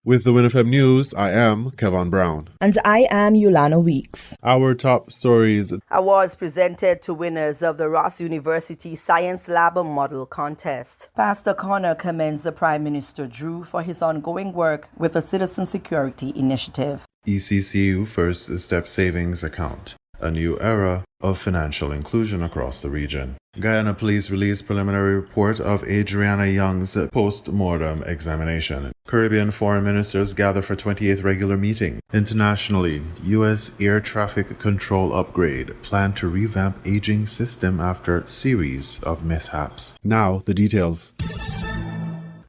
With the WINN FM News, I am Kevin Brown. And I am Yolana Weeks. Our top stories. Awards presented to winners of the Ross University Science Lab Model Contest. Pastor Connor commends the Prime Minister Drew for his ongoing work with the Citizen Security Initiative. ECCU First Step Savings Account. A new era of financial inclusion across the region. Guyana Police released preliminary report of Adriana Young's post-mortem examination. Caribbean foreign ministers gather for 28th regular meeting. Internationally, U.S. air traffic control upgrade. Plan to revamp aging system after series of mishaps. Now, the details.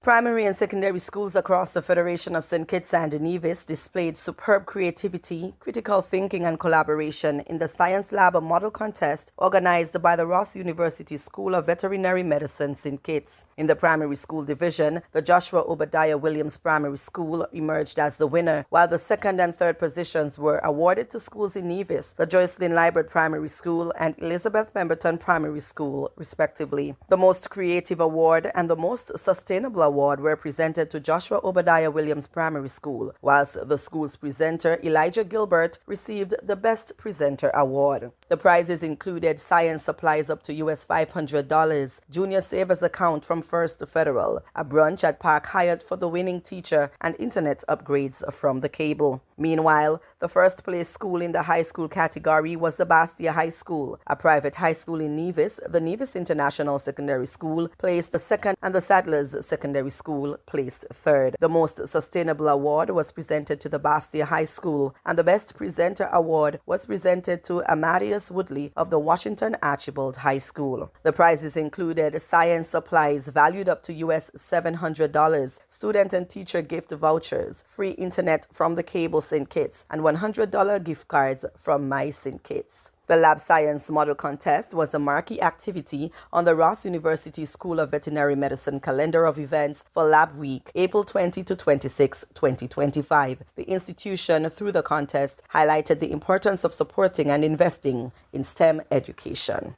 Primary and secondary schools across the Federation of St. Kitts and Nevis displayed superb creativity, critical thinking and collaboration in the Science Lab Model Contest organized by the Ross University School of Veterinary Medicine, St. Kitts. In the primary school division, the Joshua Obadiah Williams Primary School emerged as the winner, while the second and third positions were awarded to schools in Nevis, the Joycelyn Liebert Primary School and Elizabeth Pemberton Primary School, respectively. The most creative award and the most sustainable award were presented to Joshua Obadiah Williams Primary School, whilst the school's presenter, Elijah Gilbert, received the Best Presenter Award. The prizes included science supplies up to US $500, junior savers account from First Federal, a brunch at Park Hyatt for the winning teacher, and internet upgrades from the cable. Meanwhile, the first place school in the high school category was the Bastia High School, a private high school in Nevis. The Nevis International Secondary School placed second and the Sadlers Secondary School placed third. The most sustainable award was presented to the Bastia High School, and the Best Presenter Award was presented to Amadeus Woodley of the Washington Archibald High School. The prizes included science supplies valued up to US $700, student and teacher gift vouchers, free internet from the cable St. Kitts, and $100 gift cards from My St. Kitts. The Lab Science Model Contest was a marquee activity on the Ross University School of Veterinary Medicine calendar of events for Lab Week, April 20 to 26, 2025. The institution, through the contest, highlighted the importance of supporting and investing in STEM education.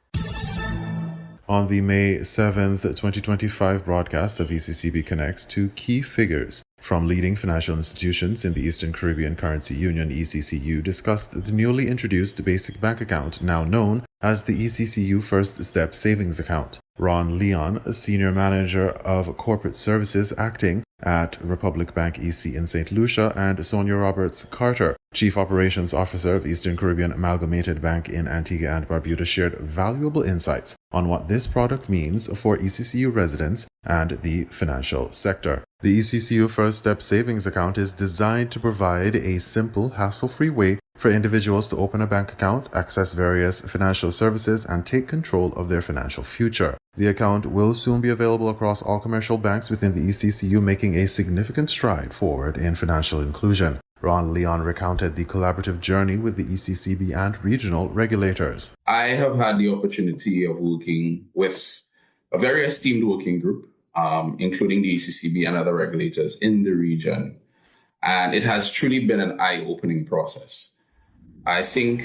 On the May 7th, 2025 broadcast of ECCB Connects, two key figures from leading financial institutions in the Eastern Caribbean Currency Union ECCU discussed the newly introduced basic bank account, now known as the ECCU First Step Savings Account. Ron Leon, a senior manager of corporate services acting at Republic Bank EC in St. Lucia, and Sonia Roberts Carter, Chief Operations Officer of Eastern Caribbean Amalgamated Bank in Antigua and Barbuda, shared valuable insights on what this product means for ECCU residents and the financial sector. The ECCU First Step Savings Account is designed to provide a simple, hassle-free way for individuals to open a bank account, access various financial services, and take control of their financial future. The account will soon be available across all commercial banks within the ECCU, making a significant stride forward in financial inclusion. Ron Leon recounted the collaborative journey with the ECCB and regional regulators. I have had the opportunity of working with a very esteemed working group, including the ECCB and other regulators in the region. And it has truly been an eye-opening process. I think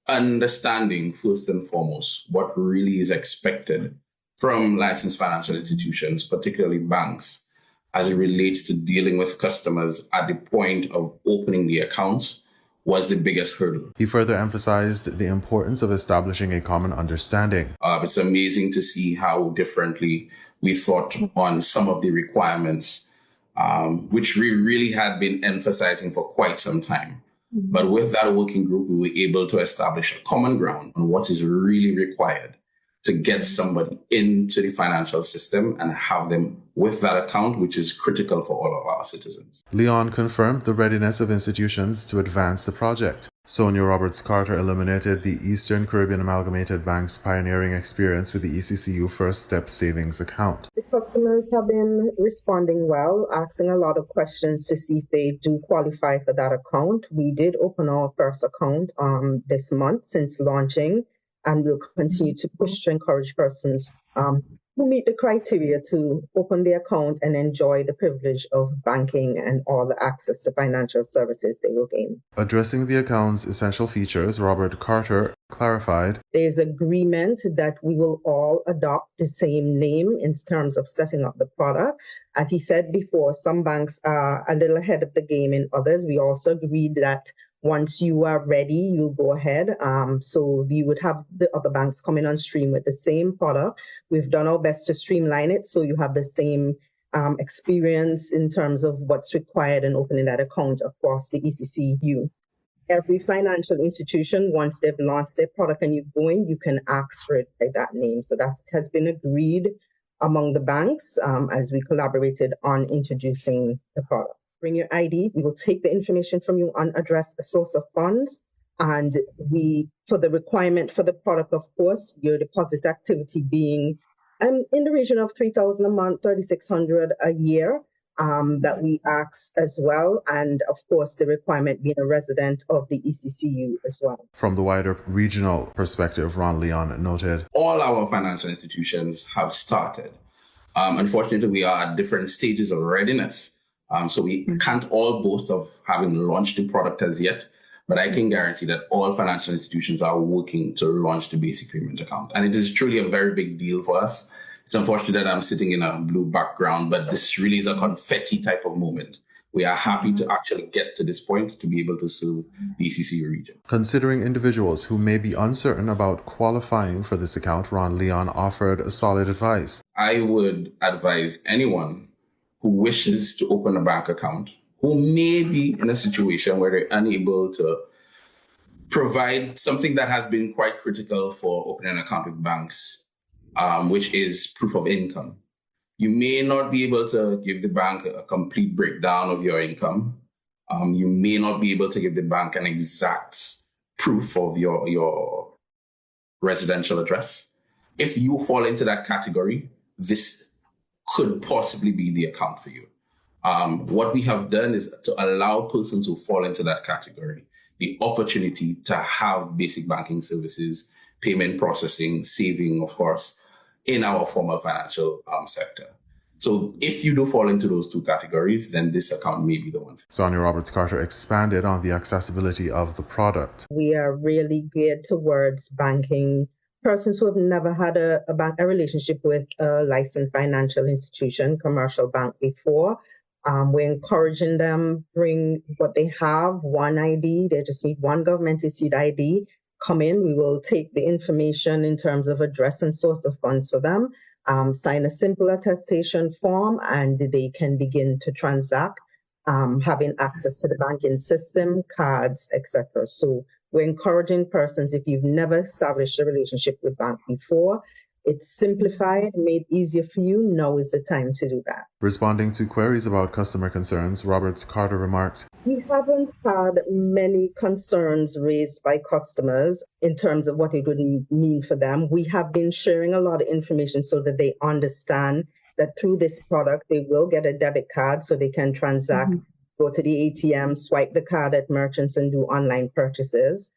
understanding, first and foremost, what really is expected from licensed financial institutions, particularly banks, as it relates to dealing with customers at the point of opening the accounts, was the biggest hurdle. He further emphasized the importance of establishing a common understanding. It's amazing to see how differently we thought on some of the requirements, which we really had been emphasizing for quite some time. But with that working group, we were able to establish a common ground on what is really required to get somebody into the financial system and have them with that account, which is critical for all of our citizens. Leon confirmed the readiness of institutions to advance the project. Sonia Roberts Carter illuminated the Eastern Caribbean Amalgamated Bank's pioneering experience with the ECCU First Step Savings Account. The customers have been responding well, asking a lot of questions to see if they do qualify for that account. We did open our first account this month since launching, and we'll continue to push to encourage persons who meet the criteria to open the account and enjoy the privilege of banking and all the access to financial services they will gain. Addressing the account's essential features, Robert Carter clarified, There's agreement that we will all adopt the same name in terms of setting up the product. As he said before, some banks are a little ahead of the game in others. We also agreed that once you are ready, you'll go ahead. So we would have the other banks coming on stream with the same product. We've done our best to streamline it so you have the same experience in terms of what's required in opening that account across the ECCU. Every financial institution, once they've launched their product and you're going, you can ask for it by that name. So that has been agreed among the banks as we collaborated on introducing the product. Bring your ID. We will take the information from you on address, a source of funds. And for the requirement for the product, of course, your deposit activity being in the region of $3,000 a month, $3,600 a year. That we ask as well, and of course the requirement being a resident of the ECCU as well. From the wider regional perspective, Ron Leon noted, all our financial institutions have started. Unfortunately, we are at different stages of readiness, so we can't all boast of having launched the product as yet, but I can guarantee that all financial institutions are working to launch the basic payment account, and it is truly a very big deal for us. It's unfortunate that I'm sitting in a blue background, but this really is a confetti type of moment. We are happy to actually get to this point to be able to serve the ECC region. Considering individuals who may be uncertain about qualifying for this account, Ron Leon offered solid advice. I would advise anyone who wishes to open a bank account, who may be in a situation where they're unable to provide something that has been quite critical for opening an account with banks, which is proof of income. You may not be able to give the bank a complete breakdown of your income. You may not be able to give the bank an exact proof of your residential address. If you fall into that category, this could possibly be the account for you. What we have done is to allow persons who fall into that category the opportunity to have basic banking services, payment processing, saving, of course, in our formal financial sector. So if you do fall into those two categories, then this account may be the one. Sonia Roberts-Carter expanded on the accessibility of the product. We are really geared towards banking persons who have never had a relationship with a licensed financial institution, commercial bank before. We're encouraging them bring what they have, one ID. They just need one government-issued ID. Come in, we will take the information in terms of address and source of funds for them, sign a simple attestation form, and they can begin to transact, having access to the banking system, cards, etc. So we're encouraging persons, if you've never established a relationship with bank before, it's simplified, made easier for you. Now is the time to do that. Responding to queries about customer concerns, Roberts-Carter remarked, "We haven't had many concerns raised by customers in terms of what it would mean for them. We have been sharing a lot of information so that they understand that through this product, they will get a debit card so they can transact, go to the ATM, swipe the card at merchants and do online purchases.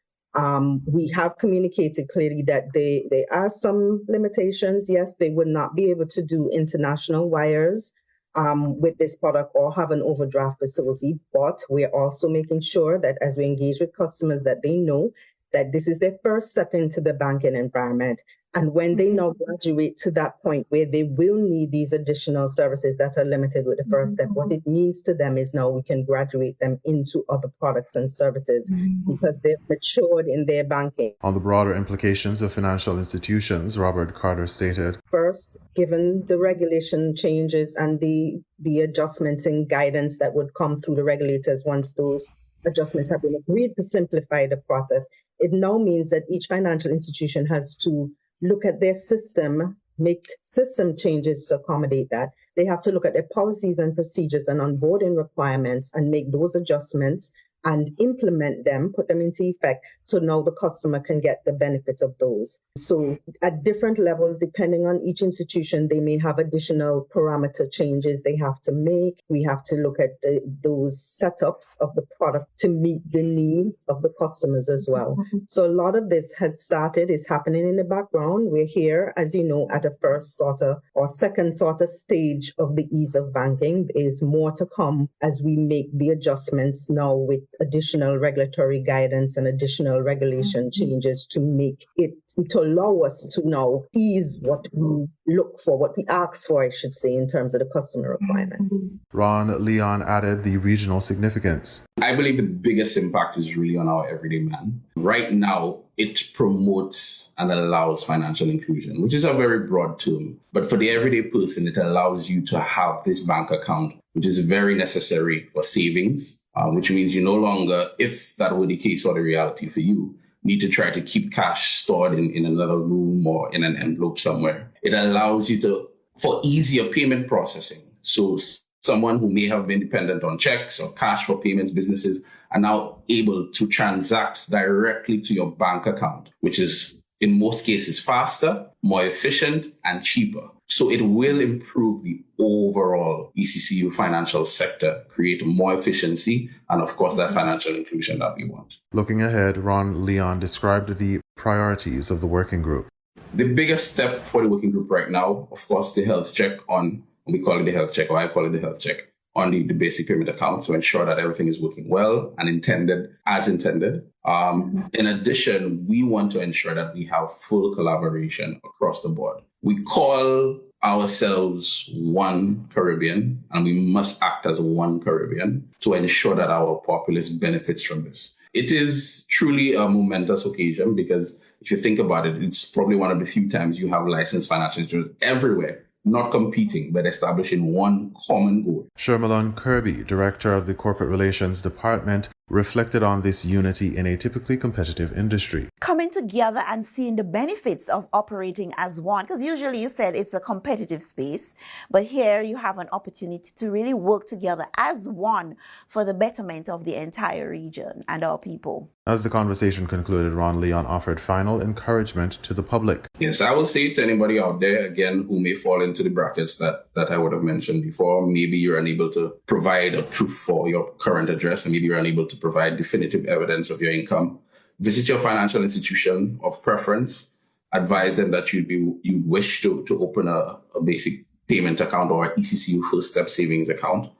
We have communicated clearly that there are some limitations. Yes, they would not be able to do international wires with this product or have an overdraft facility, but we're also making sure that as we engage with customers that they know that this is their first step into the banking environment. And when they now graduate to that point where they will need these additional services that are limited with the first step, what it means to them is now we can graduate them into other products and services because they've matured in their banking." On the broader implications of financial institutions, Robert Carter stated, "First, given the regulation changes and the adjustments in guidance that would come through the regulators once those adjustments have been agreed to simplify the process, it now means that each financial institution has to look at their system, make system changes to accommodate that. They have to look at their policies and procedures and onboarding requirements and make those adjustments and implement them, put them into effect, so now the customer can get the benefit of those. So at different levels, depending on each institution, they may have additional parameter changes they have to make. We have to look at those setups of the product to meet the needs of the customers as well. So a lot of this has started, is happening in the background. We're here, as you know, at a first sort of or second sort of stage of the ease of banking. There is more to come as we make the adjustments now with additional regulatory guidance and additional regulation changes to make it, to allow us to now ease what we look for, what we ask for, I should say, in terms of the customer requirements. Ron Leon added the regional significance. I believe the biggest impact is really on our everyday man. Right now, it promotes and allows financial inclusion, which is a very broad term. But for the everyday person, it allows you to have this bank account, which is very necessary for savings, which means you no longer, if that were the case or the reality for you, need to try to keep cash stored in another room or in an envelope somewhere. It allows you to, for easier payment processing. So someone who may have been dependent on checks or cash for payments, businesses are now able to transact directly to your bank account, which is in most cases faster, more efficient, and cheaper. So it will improve the overall ECCU financial sector, create more efficiency, and of course, that financial inclusion that we want. Looking ahead, Ron Leon described the priorities of the working group. The biggest step for the working group right now, of course, the health check on, we call it the health check, or I call it the health check, on the basic payment account to ensure that everything is working well and intended as intended. In addition, we want to ensure that we have full collaboration across the board. We call ourselves One Caribbean, and we must act as One Caribbean to ensure that our populace benefits from this. It is truly a momentous occasion because if you think about it, it's probably one of the few times you have licensed financial institutions everywhere, not competing, but establishing one common goal. Shermalon Kirby, Director of the Corporate Relations Department, reflected on this unity in a typically competitive industry. Coming together and seeing the benefits of operating as one, because usually you said it's a competitive space, but here you have an opportunity to really work together as one for the betterment of the entire region and our people. As the conversation concluded, Ron Leon offered final encouragement to the public. Yes, I will say to anybody out there, again, who may fall into the brackets that I would have mentioned before, maybe you're unable to provide a proof for your current address, and maybe you're unable to provide definitive evidence of your income. Visit your financial institution of preference, advise them that you wish to open a basic payment account or ECCU First Step Savings account.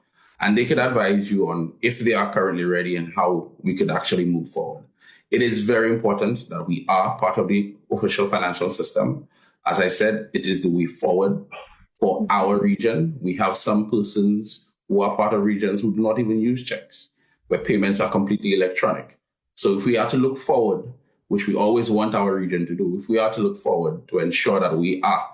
And they could advise you on if they are currently ready and how we could actually move forward. It is very important that we are part of the official financial system. As I said, it is the way forward for our region. We have some persons who are part of regions who do not even use checks, where payments are completely electronic. So if we are to look forward, which we always want our region to do, if we are to look forward to ensure that we are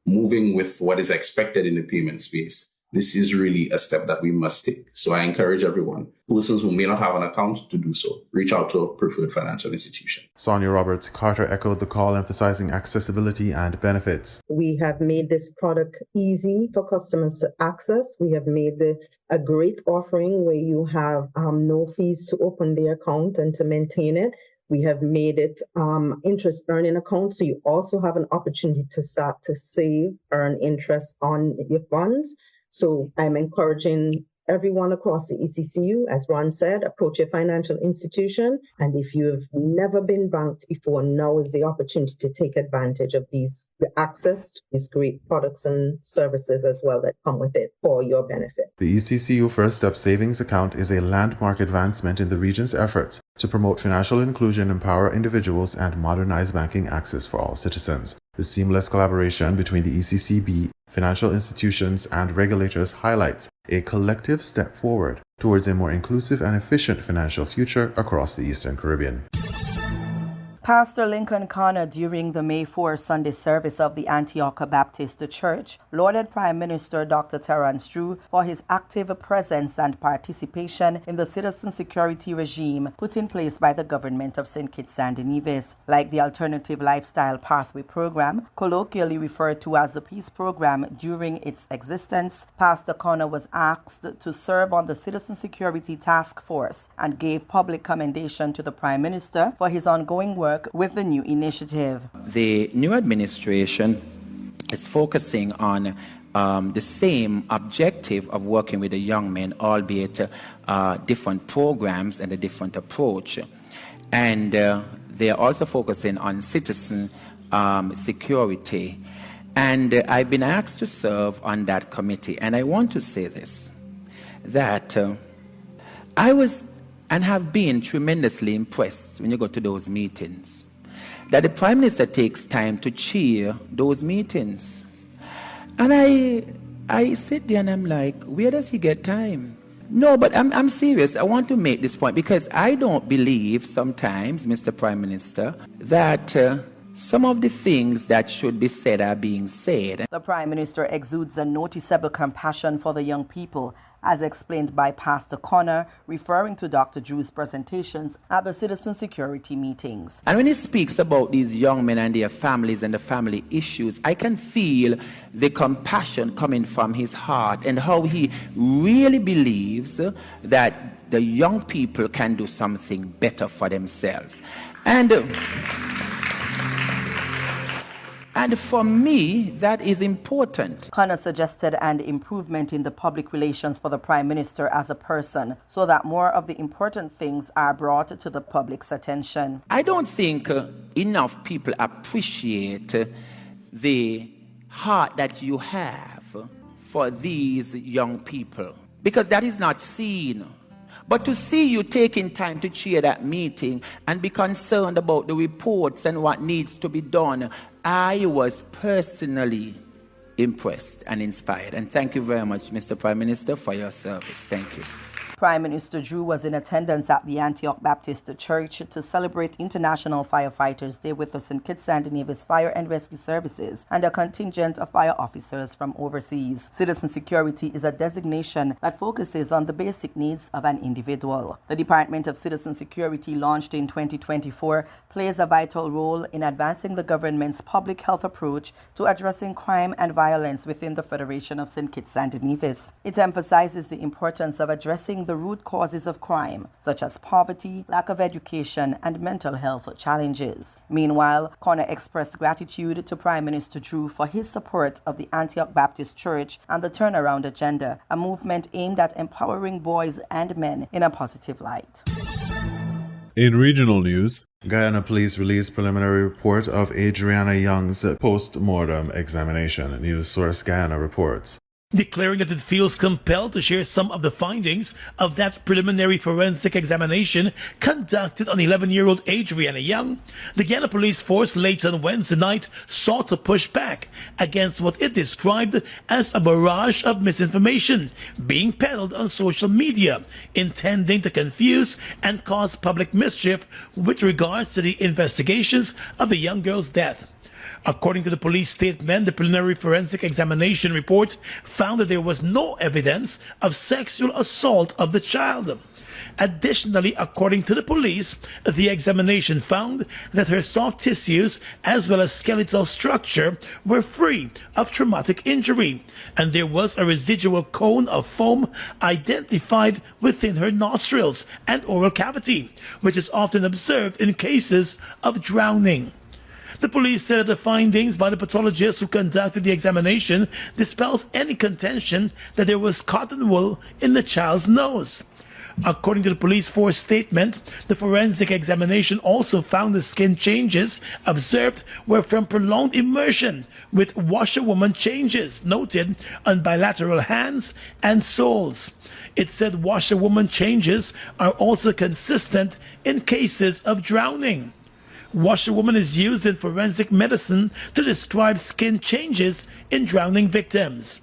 moving with what is expected in the payment space, this is really a step that we must take. So I encourage everyone, persons who may not have an account, to do so. Reach out to a preferred financial institution. Sonia Roberts Carter echoed the call, emphasizing accessibility and benefits. We have made this product easy for customers to access. We have made a great offering where you have no fees to open the account and to maintain it. We have made it interest earning account, so you also have an opportunity to start to save, earn interest on your funds. So I'm encouraging everyone across the ECCU, as Ron said, approach your financial institution. And if you have never been banked before, now is the opportunity to take advantage of the access to these great products and services as well that come with it for your benefit. The ECCU First Step Savings Account is a landmark advancement in the region's efforts to promote financial inclusion, empower individuals, and modernize banking access for all citizens. The seamless collaboration between the ECCB, financial institutions, and regulators highlights a collective step forward towards a more inclusive and efficient financial future across the Eastern Caribbean. Pastor Lincoln Connor, during the May 4 Sunday service of the Antioch Baptist Church, lauded Prime Minister Dr. Terence Drew for his active presence and participation in the citizen security regime put in place by the government of St. Kitts and Nevis. Like the Alternative Lifestyle Pathway Program, colloquially referred to as the Peace Program during its existence, Pastor Connor was asked to serve on the Citizen Security Task Force and gave public commendation to the Prime Minister for his ongoing work with the new initiative. The new administration is focusing on the same objective of working with the young men, albeit different programs and a different approach. And they are also focusing on citizen security. And I've been asked to serve on that committee. And I want to say this, that I was and have been tremendously impressed when you go to those meetings, that the Prime Minister takes time to chair those meetings. And I sit there and I'm like, where does he get time? No, but I'm serious. I want to make this point because I don't believe sometimes, Mr. Prime Minister, that some of the things that should be said are being said. The Prime Minister exudes a noticeable compassion for the young people, as explained by Pastor Connor, referring to Dr. Drew's presentations at the citizen security meetings. And when he speaks about these young men and their families and the family issues, I can feel the compassion coming from his heart and how he really believes that the young people can do something better for themselves. And for me, that is important. Connor suggested an improvement in the public relations for the Prime Minister as a person so that more of the important things are brought to the public's attention. I don't think enough people appreciate the heart that you have for these young people, because that is not seen. But to see you taking time to chair that meeting and be concerned about the reports and what needs to be done, I was personally impressed and inspired. And thank you very much, Mr. Prime Minister, for your service. Thank you. Prime Minister Drew was in attendance at the Antioch Baptist Church to celebrate International Firefighters Day with the St. Kitts and Nevis Fire and Rescue Services and a contingent of fire officers from overseas. Citizen security is a designation that focuses on the basic needs of an individual. The Department of Citizen Security, launched in 2024, plays a vital role in advancing the government's public health approach to addressing crime and violence within the Federation of St. Kitts and Nevis. It emphasizes the importance of addressing the root causes of crime, such as poverty, lack of education, and mental health challenges. Meanwhile, Connor expressed gratitude to Prime Minister Drew for his support of the Antioch Baptist Church and the Turnaround Agenda, a movement aimed at empowering boys and men in a positive light. In regional news, Guyana Police released preliminary report of Adriana Young's post-mortem examination. News source Guyana reports. Declaring that it feels compelled to share some of the findings of that preliminary forensic examination conducted on 11-year-old Adriana Young, the Guyana Police Force late on Wednesday night sought to push back against what it described as a barrage of misinformation being peddled on social media, intending to confuse and cause public mischief with regards to the investigations of the young girl's death. According to the police statement, the preliminary forensic examination report found that there was no evidence of sexual assault of the child. Additionally, according to the police, the examination found that her soft tissues as well as skeletal structure were free of traumatic injury, and there was a residual cone of foam identified within her nostrils and oral cavity, which is often observed in cases of drowning. The police said that the findings by the pathologist who conducted the examination dispels any contention that there was cotton wool in the child's nose. According to the police force statement, the forensic examination also found the skin changes observed were from prolonged immersion, with washerwoman changes noted on bilateral hands and soles. It said washerwoman changes are also consistent in cases of drowning. Washerwoman is used in forensic medicine to describe skin changes in drowning victims.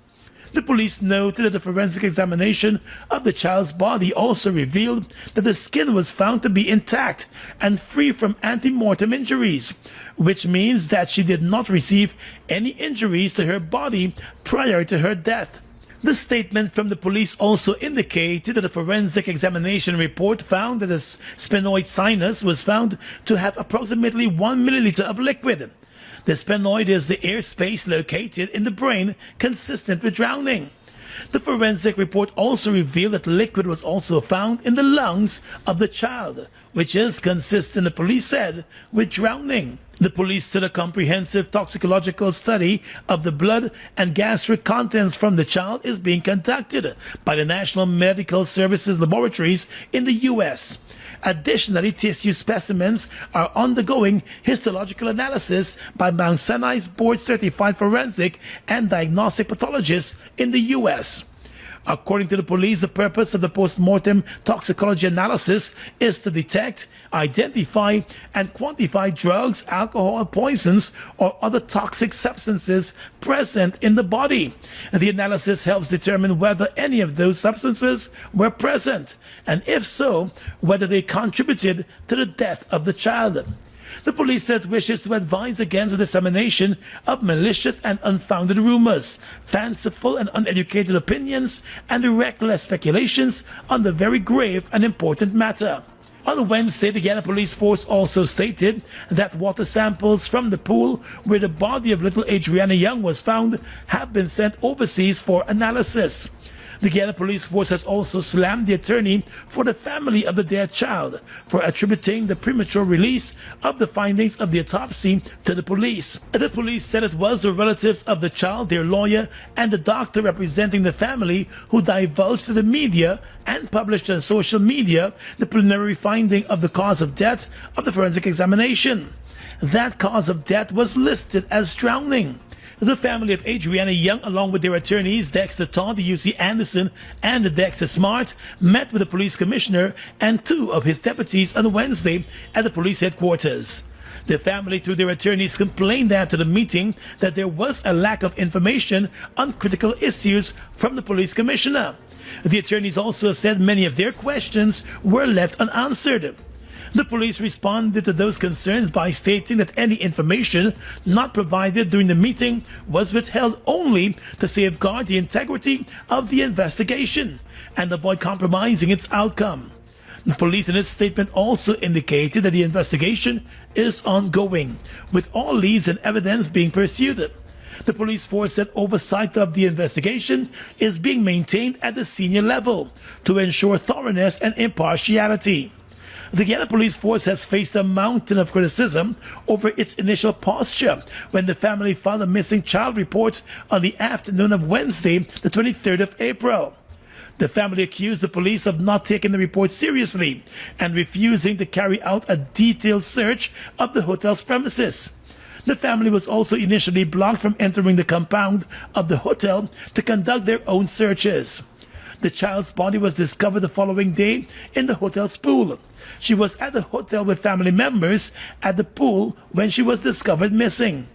The police noted that the forensic examination of the child's body also revealed that the skin was found to be intact and free from ante-mortem injuries, which means that she did not receive any injuries to her body prior to her death. The statement from the police also indicated that a forensic examination report found that the sphenoid sinus was found to have approximately 1 milliliter of liquid. The sphenoid is the airspace located in the brain consistent with drowning. The forensic report also revealed that liquid was also found in the lungs of the child, which is consistent, the police said, with drowning. The police said a comprehensive toxicological study of the blood and gastric contents from the child is being conducted by the National Medical Services Laboratories in the U.S. Additionally, tissue specimens are undergoing histological analysis by Mount Sinai's board-certified forensic and diagnostic pathologists in the U.S. According to the police, the purpose of the post-mortem toxicology analysis is to detect, identify, and quantify drugs, alcohol, poisons, or other toxic substances present in the body. The analysis helps determine whether any of those substances were present, and if so, whether they contributed to the death of the child. The police said it wishes to advise against the dissemination of malicious and unfounded rumors, fanciful and uneducated opinions, and reckless speculations on the very grave and important matter. On Wednesday, the Guyana Police Force also stated that water samples from the pool where the body of little Adriana Young was found have been sent overseas for analysis. The Guyana Police Force has also slammed the attorney for the family of the dead child for attributing the premature release of the findings of the autopsy to the police. The police said it was the relatives of the child, their lawyer, and the doctor representing the family who divulged to the media and published on social media the preliminary finding of the cause of death of the forensic examination. That cause of death was listed as drowning. The family of Adriana Young, along with their attorneys Dexter Todd, UC Anderson, and Dexter Smart, met with the police commissioner and two of his deputies on Wednesday at the police headquarters. The family, through their attorneys, complained after the meeting that there was a lack of information on critical issues from the police commissioner. The attorneys also said many of their questions were left unanswered. The police responded to those concerns by stating that any information not provided during the meeting was withheld only to safeguard the integrity of the investigation and avoid compromising its outcome. The police in its statement also indicated that the investigation is ongoing, with all leads and evidence being pursued. The police force said oversight of the investigation is being maintained at the senior level to ensure thoroughness and impartiality. The Guyana Police Force has faced a mountain of criticism over its initial posture when the family filed a missing child report on the afternoon of Wednesday, the 23rd of April. The family accused the police of not taking the report seriously and refusing to carry out a detailed search of the hotel's premises. The family was also initially blocked from entering the compound of the hotel to conduct their own searches. The child's body was discovered the following day in the hotel's pool. She was at the hotel with family members at the pool when she was discovered missing.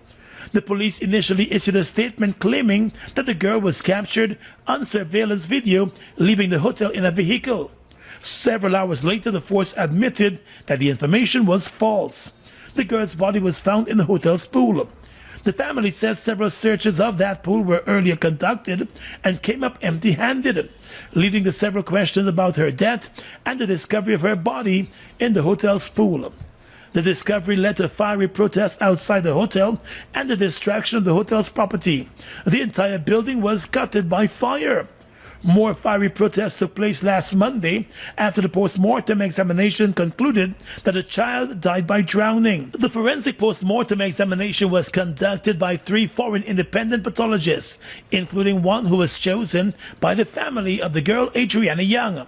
The police initially issued a statement claiming that the girl was captured on surveillance video leaving the hotel in a vehicle. Several hours later, the force admitted that the information was false. The girl's body was found in the hotel's pool. The family said several searches of that pool were earlier conducted and came up empty-handed, leading to several questions about her death and the discovery of her body in the hotel's pool. The discovery led to fiery protests outside the hotel and the destruction of the hotel's property. The entire building was gutted by fire. More fiery protests took place last Monday after the post-mortem examination concluded that the child died by drowning. The forensic post-mortem examination was conducted by 3 foreign independent pathologists, including one who was chosen by the family of the girl Adriana Young.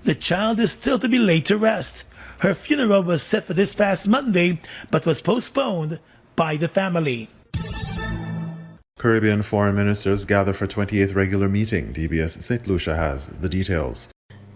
The child is still to be laid to rest. Her funeral was set for this past Monday, but was postponed by the family. Caribbean foreign ministers gather for 28th regular meeting. DBS St. Lucia has the details.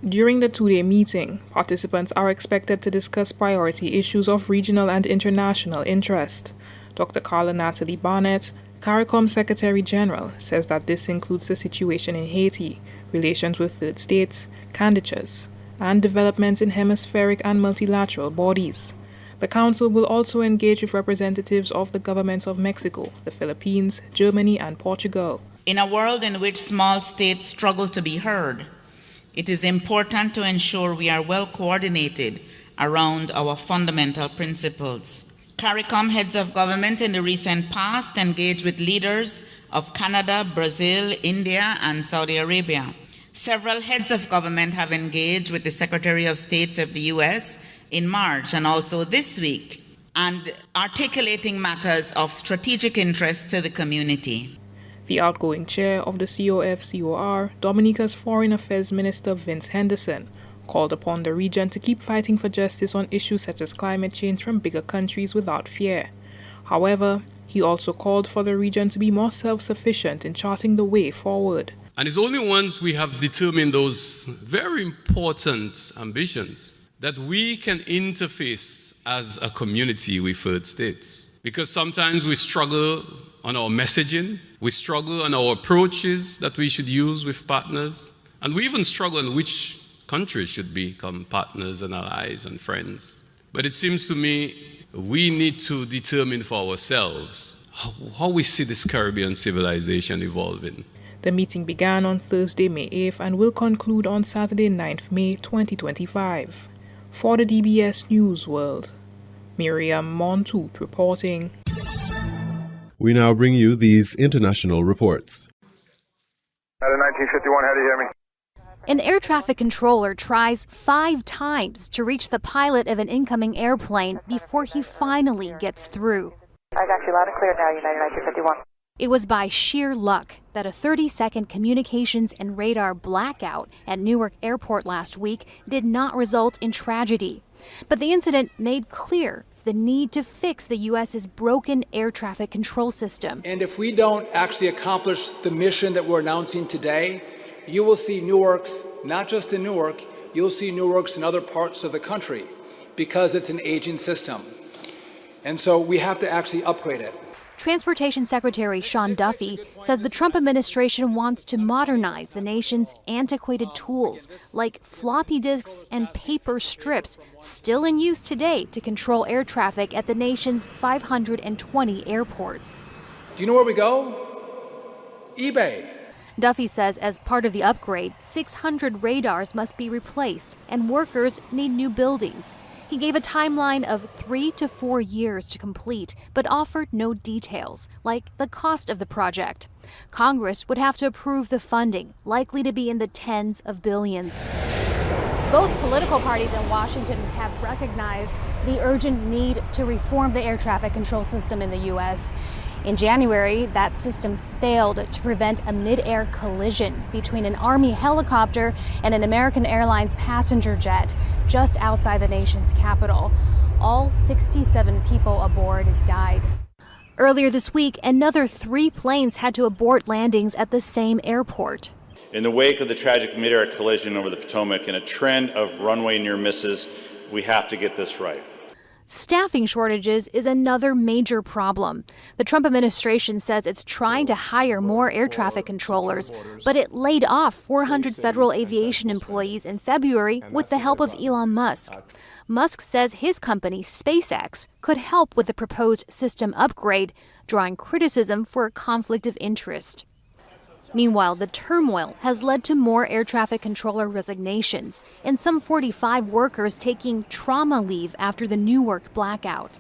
During the 2-day meeting, participants are expected to discuss priority issues of regional and international interest. Dr. Carla Natalie Barnett, CARICOM Secretary General says that this includes the situation in Haiti, relations with third states, candidatures, and developments in hemispheric and multilateral bodies. The Council will also engage with representatives of the governments of Mexico, the Philippines, Germany, and Portugal. In a world in which small states struggle to be heard, it is important to ensure we are well coordinated around our fundamental principles. CARICOM heads of government in the recent past engaged with leaders of Canada, Brazil, India, and Saudi Arabia. Several heads of government have engaged with the Secretary of State of the U.S. in March and also this week, and articulating matters of strategic interest to the community. The outgoing chair of the COFCOR, Dominica's Foreign Affairs Minister Vince Henderson, called upon the region to keep fighting for justice on issues such as climate change from bigger countries without fear. However, he also called for the region to be more self-sufficient in charting the way forward. And it's only once we have determined those very important ambitions that we can interface as a community with third states. Because sometimes we struggle on our messaging, we struggle on our approaches that we should use with partners, and we even struggle on which countries should become partners and allies and friends. But it seems to me we need to determine for ourselves how we see this Caribbean civilization evolving. The meeting began on Thursday, May 8th and will conclude on Saturday, 9th May 2025. For the DBS News World, Miriam Montoute reporting. We now bring you these international reports. At a 1951, how do you hear me? An air traffic controller tries 5 times to reach the pilot of an incoming airplane before he finally gets through. I got you loud and clear now, United 1951. It was by sheer luck that a 30-second communications and radar blackout at Newark Airport last week did not result in tragedy. But the incident made clear the need to fix the U.S.'s broken air traffic control system. And if we don't actually accomplish the mission that we're announcing today, you will see Newark's, not just in Newark, you'll see Newark's in other parts of the country because it's an aging system. And so we have to actually upgrade it. Transportation Secretary Sean Duffy says the Trump administration wants to modernize the nation's antiquated tools like floppy disks and paper strips still in use today to control air traffic at the nation's 520 airports. Do you know where we go? eBay. Duffy says as part of the upgrade, 600 radars must be replaced and workers need new buildings. He gave a timeline of 3 to 4 years to complete, but offered no details, like the cost of the project. Congress would have to approve the funding, likely to be in the tens of billions. Both political parties in Washington have recognized the urgent need to reform the air traffic control system in the U.S. In January, that system failed to prevent a mid-air collision between an Army helicopter and an American Airlines passenger jet just outside the nation's capital. All 67 people aboard died. Earlier this week, another 3 planes had to abort landings at the same airport. In the wake of the tragic mid-air collision over the Potomac and a trend of runway near misses, we have to get this right. Staffing shortages is another major problem. The Trump administration says it's trying to hire more air traffic controllers, but it laid off 400 federal aviation employees in February with the help of Elon Musk. Musk says his company, SpaceX, could help with the proposed system upgrade, drawing criticism for a conflict of interest. Meanwhile, the turmoil has led to more air traffic controller resignations and some 45 workers taking trauma leave after the Newark blackout.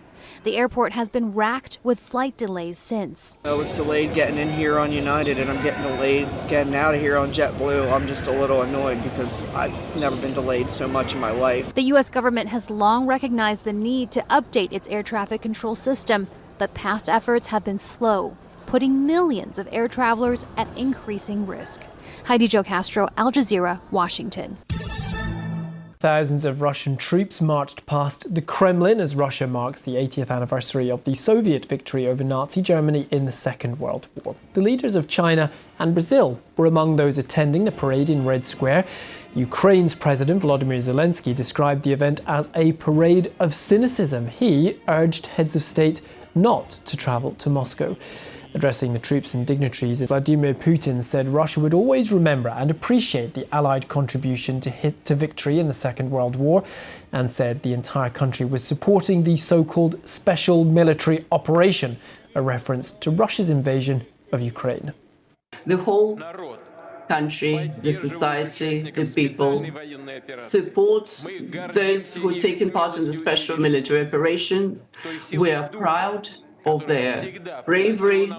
The airport has been racked with flight delays since. I was delayed getting in here on United and I'm getting delayed getting out of here on JetBlue. I'm just a little annoyed because I've never been delayed so much in my life. The U.S. government has long recognized the need to update its air traffic control system, but past efforts have been slow, putting millions of air travelers at increasing risk. Heidi Jo Castro, Al Jazeera, Washington. Thousands of Russian troops marched past the Kremlin as Russia marks the 80th anniversary of the Soviet victory over Nazi Germany in the Second World War. The leaders of China and Brazil were among those attending the parade in Red Square. Ukraine's President Volodymyr Zelensky described the event as a parade of cynicism. He urged heads of state not to travel to Moscow. Addressing the troops and dignitaries, Vladimir Putin said Russia would always remember and appreciate the Allied contribution to victory in the Second World War, and said the entire country was supporting the so-called special military operation, a reference to Russia's invasion of Ukraine. The whole country, the society, the people supports those who are taking part in the special military operations. We are proud of their bravery,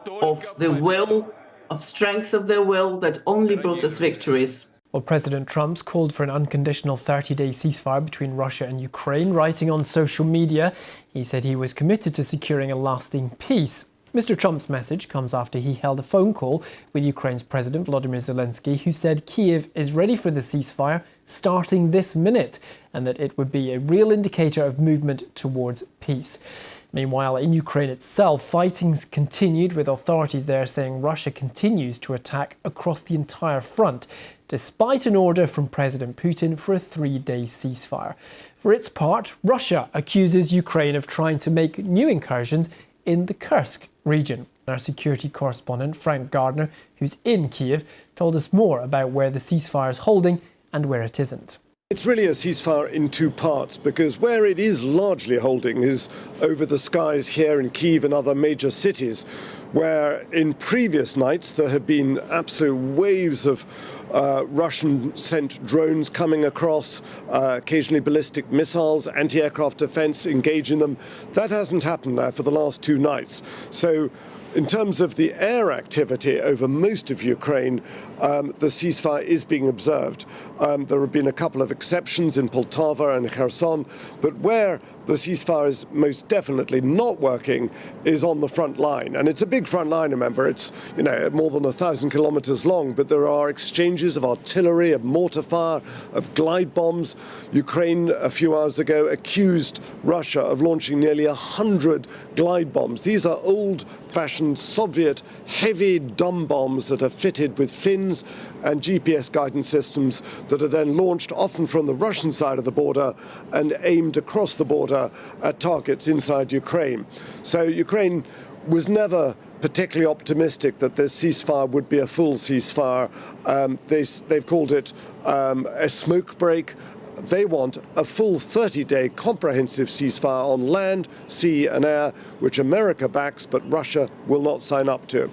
of the will, of strength of their will that only brought us victories. Well, President Trump's called for an unconditional 30-day ceasefire between Russia and Ukraine. Writing on social media, he said he was committed to securing a lasting peace. Mr. Trump's message comes after he held a phone call with Ukraine's President Volodymyr Zelensky, who said Kyiv is ready for the ceasefire starting this minute, and that it would be a real indicator of movement towards peace. Meanwhile, in Ukraine itself, fighting's continued, with authorities there saying Russia continues to attack across the entire front, despite an order from President Putin for a 3-day ceasefire. For its part, Russia accuses Ukraine of trying to make new incursions in the Kursk region. Our security correspondent, Frank Gardner, who's in Kyiv, told us more about where the ceasefire is holding and where it isn't. It's really a ceasefire in two parts, because where it is largely holding is over the skies here in Kyiv and other major cities, where in previous nights there have been absolute waves of Russian-sent drones coming across, occasionally ballistic missiles, anti-aircraft defense, engaging them. That hasn't happened now for the last 2 nights. So in terms of the air activity over most of Ukraine, the ceasefire is being observed. There have been a couple of exceptions in Poltava and Kherson, but where the ceasefire is most definitely not working is on the front line. And it's a big front line, remember. It's, more than 1,000 kilometers long, but there are exchanges of artillery, of mortar fire, of glide bombs. Ukraine, a few hours ago, accused Russia of launching nearly 100 glide bombs. These are old-fashioned Soviet heavy dumb bombs that are fitted with fins and GPS guidance systems that are then launched often from the Russian side of the border and aimed across the border at targets inside Ukraine. So Ukraine was never particularly optimistic that this ceasefire would be a full ceasefire. They've called it a smoke break. They want a full 30-day comprehensive ceasefire on land, sea and air, which America backs, but Russia will not sign up to.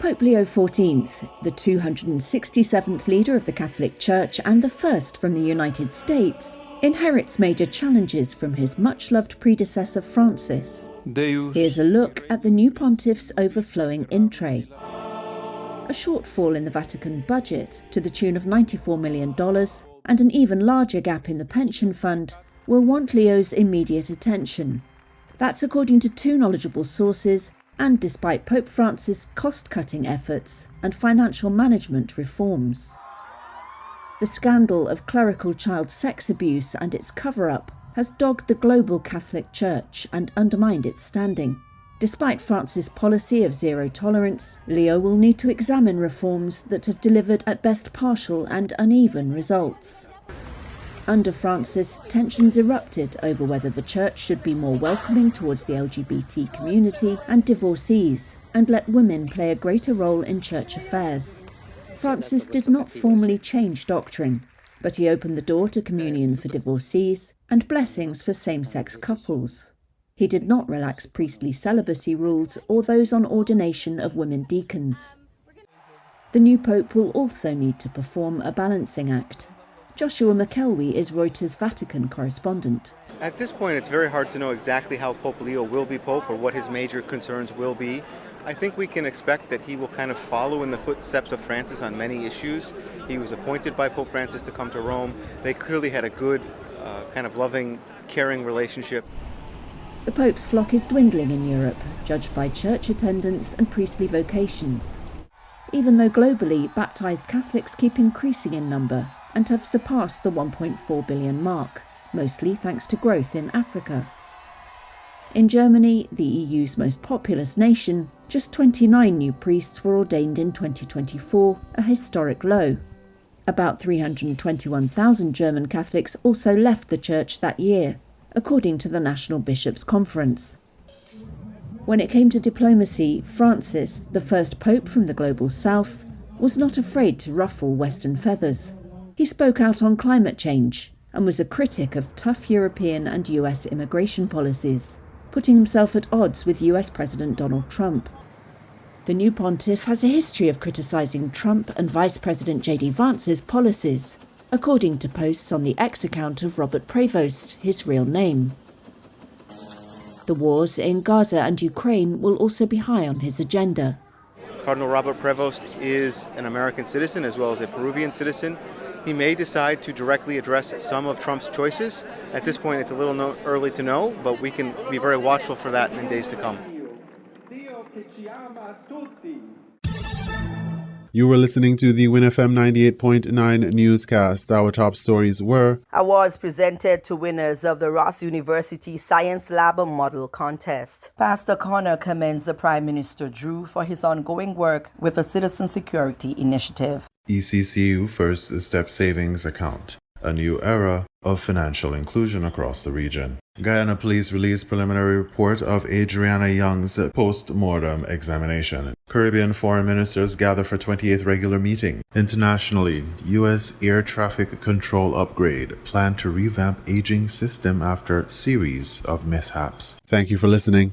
Pope Leo XIV, the 267th leader of the Catholic Church and the first from the United States, inherits major challenges from his much-loved predecessor Francis. Here's a look at the new pontiff's overflowing in-tray. A shortfall in the Vatican budget to the tune of $94 million and an even larger gap in the pension fund will want Leo's immediate attention. That's according to 2 knowledgeable sources, and despite Pope Francis' cost-cutting efforts and financial management reforms. The scandal of clerical child sex abuse and its cover-up has dogged the global Catholic Church and undermined its standing. Despite Francis' policy of zero tolerance, Leo will need to examine reforms that have delivered at best partial and uneven results. Under Francis, tensions erupted over whether the Church should be more welcoming towards the LGBT community and divorcees, and let women play a greater role in church affairs. Francis did not formally change doctrine, but he opened the door to communion for divorcees and blessings for same-sex couples. He did not relax priestly celibacy rules or those on ordination of women deacons. The new pope will also need to perform a balancing act. Joshua McKelvey is Reuters' Vatican correspondent. At this point, it's very hard to know exactly how Pope Leo will be pope or what his major concerns will be. I think we can expect that he will kind of follow in the footsteps of Francis on many issues. He was appointed by Pope Francis to come to Rome. They clearly had a good, kind of loving, caring relationship. The Pope's flock is dwindling in Europe, judged by church attendance and priestly vocations. Even though globally, baptised Catholics keep increasing in number and have surpassed the 1.4 billion mark, mostly thanks to growth in Africa. In Germany, the EU's most populous nation, just 29 new priests were ordained in 2024, a historic low. About 321,000 German Catholics also left the church that year, according to the National Bishops' Conference. When it came to diplomacy, Francis, the first pope from the global south, was not afraid to ruffle Western feathers. He spoke out on climate change and was a critic of tough European and US immigration policies, putting himself at odds with US President Donald Trump. The new pontiff has a history of criticising Trump and Vice President J.D. Vance's policies, according to posts on the X account of Robert Prevost, his real name. The wars in Gaza and Ukraine will also be high on his agenda. Cardinal Robert Prevost is an American citizen as well as a Peruvian citizen. He may decide to directly address some of Trump's choices. At this point, it's a little early to know, but we can be very watchful for that in days to come. You were listening to the WINN FM 98.9 newscast. Our top stories were: awards presented to winners of the Ross University Science Lab Model Contest. Pastor Connor commends the Prime Minister Drew for his ongoing work with the Citizen Security Initiative. ECCU First Step Savings Account, a new era of financial inclusion across the region. Guyana Police released preliminary report of Adriana Young's post-mortem examination. Caribbean foreign ministers gather for 28th regular meeting. Internationally, U.S. air traffic control upgrade. Plan to revamp aging system after series of mishaps. Thank you for listening.